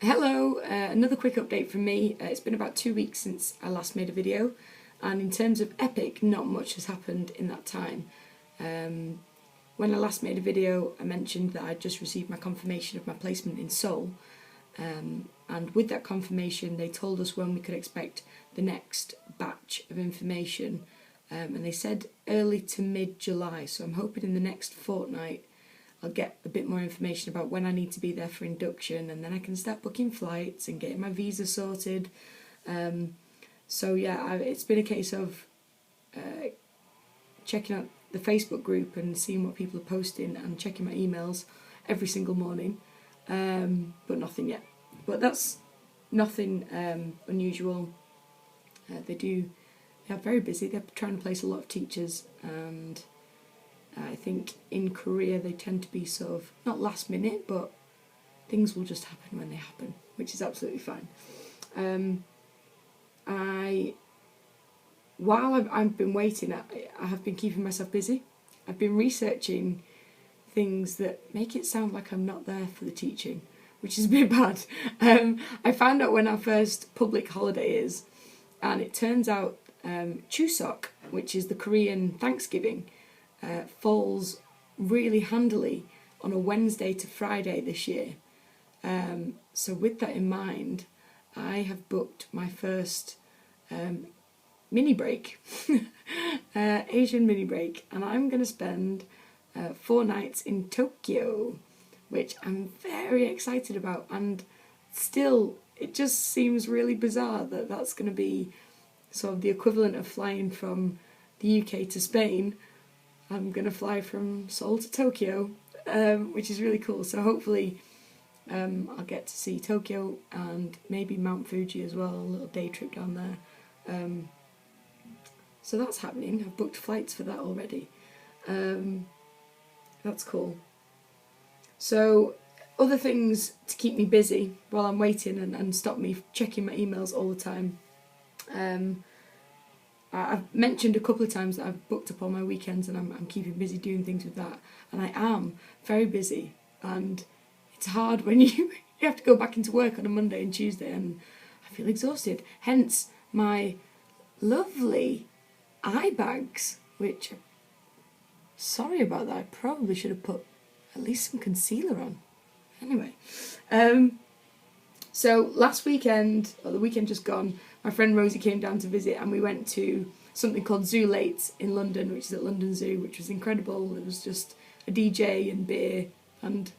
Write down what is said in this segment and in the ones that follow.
Hello, another quick update from me. It's been about 2 weeks since I last made a video, and in terms of Epic, not much has happened in that time. When I last made a video, I mentioned that I'd just received my confirmation of my placement in Seoul, and with that confirmation they told us when we could expect the next batch of information, and they said early to mid-July, so I'm hoping in the next fortnight I'll get a bit more information about when I need to be there for induction, and then I can start booking flights and getting my visa sorted. So yeah, it's been a case of checking out the Facebook group and seeing what people are posting and checking my emails every single morning, but nothing yet. But that's nothing unusual. They're very busy. They're trying to place a lot of teachers, and I think in Korea they tend to be sort of, not last minute, but things will just happen when they happen, which is absolutely fine. While I've been waiting, I have been keeping myself busy. I've been researching things that make it sound like I'm not there for the teaching, which is a bit bad. I found out when our first public holiday is, and it turns out Chuseok, which is the Korean Thanksgiving, falls really handily on a Wednesday to Friday this year. So with that in mind, I have booked my first mini break, Asian mini break, and I'm going to spend 4 nights in Tokyo, which I'm very excited about, and still it just seems really bizarre that that's going to be sort of the equivalent of flying from the UK to Spain. I'm going to fly from Seoul to Tokyo, which is really cool. So hopefully I'll get to see Tokyo and maybe Mount Fuji as well, a little day trip down there. So that's happening. I've booked flights for that already. That's cool. So other things to keep me busy while I'm waiting and stop me checking my emails all the time. I've mentioned a couple of times that I've booked up all my weekends and I'm keeping busy doing things with that, and I am very busy, and it's hard when you have to go back into work on a Monday and Tuesday, and I feel exhausted, hence my lovely eye bags, which, sorry about that, I probably should have put at least some concealer on. Anyway, so last weekend, or the weekend just gone, my friend Rosie came down to visit, and we went to something called Zoo Late in London, which is at London Zoo, which was incredible. It was just a DJ and beer and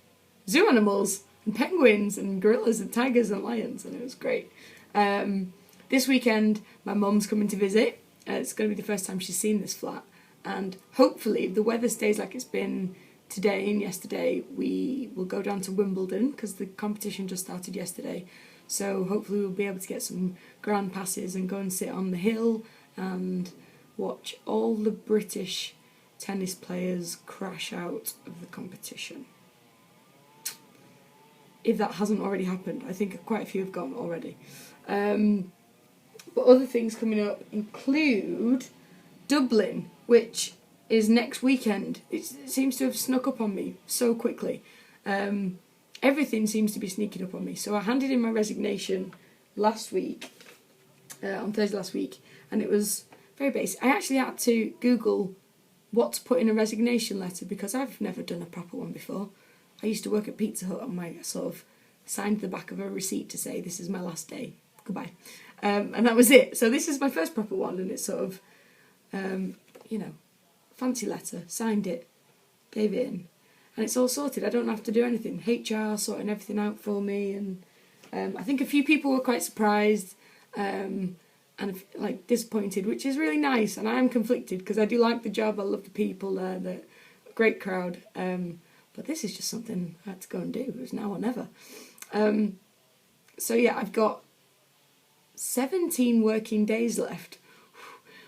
zoo animals and penguins and gorillas and tigers and lions, and it was great. This weekend my mum's coming to visit. It's going to be the first time she's seen this flat, and hopefully if the weather stays like it's been today and yesterday, we will go down to Wimbledon because the competition just started yesterday. So hopefully we'll be able to get some grand passes and go and sit on the hill and watch all the British tennis players crash out of the competition. If that hasn't already happened, I think quite a few have gone already. But other things coming up include Dublin, which is next weekend. It seems to have snuck up on me so quickly. Everything seems to be sneaking up on me. So I handed in my resignation last week, on Thursday last week, and it was very basic. I actually had to Google what to put in a resignation letter because I've never done a proper one before. I used to work at Pizza Hut, and I sort of signed the back of a receipt to say this is my last day, goodbye. And that was it. So this is my first proper one, and it's sort of, fancy letter, signed it, gave it in. And it's all sorted. I don't have to do anything. HR sorting everything out for me, and I think a few people were quite surprised and disappointed, which is really nice. And I am conflicted because I do like the job. I love the people there. They're a great crowd. But this is just something I had to go and do. It was now or never. So yeah, I've got 17 working days left,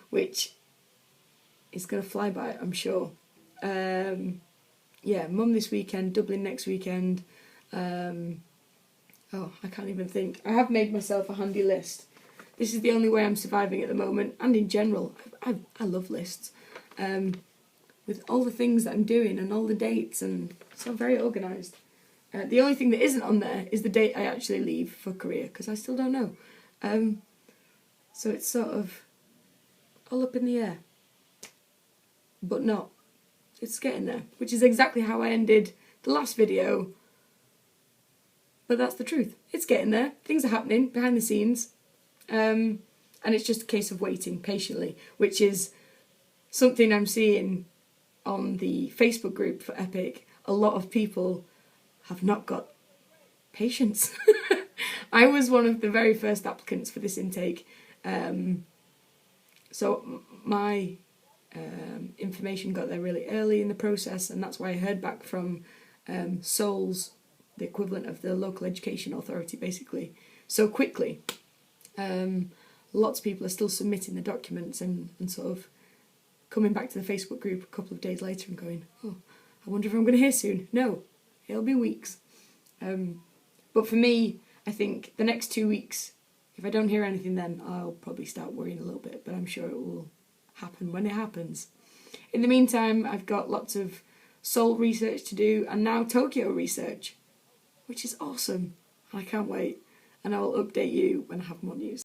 which is going to fly by, I'm sure. Yeah, Mum this weekend, Dublin next weekend. I can't even think. I have made myself a handy list. This is the only way I'm surviving at the moment, and in general, I love lists. With all the things that I'm doing and all the dates, and so I'm very organised. The only thing that isn't on there is the date I actually leave for Korea, because I still don't know. So it's sort of all up in the air. But not. It's getting there, which is exactly how I ended the last video. But that's the truth. It's getting there. Things are happening behind the scenes. And it's just a case of waiting patiently, which is something I'm seeing on the Facebook group for Epic. A lot of people have not got patience. I was one of the very first applicants for this intake. So my information got there really early in the process, and that's why I heard back from Seoul's, the equivalent of the local education authority, basically, so quickly. Lots of people are still submitting the documents and sort of coming back to the Facebook group a couple of days later and going, oh, I wonder if I'm going to hear soon. No, it'll be weeks. But for me, I think the next 2 weeks, if I don't hear anything then, I'll probably start worrying a little bit, but I'm sure it will happen when it happens. In the meantime, I've got lots of Seoul research to do and now Tokyo research, which is awesome. I can't wait, and I will update you when I have more news.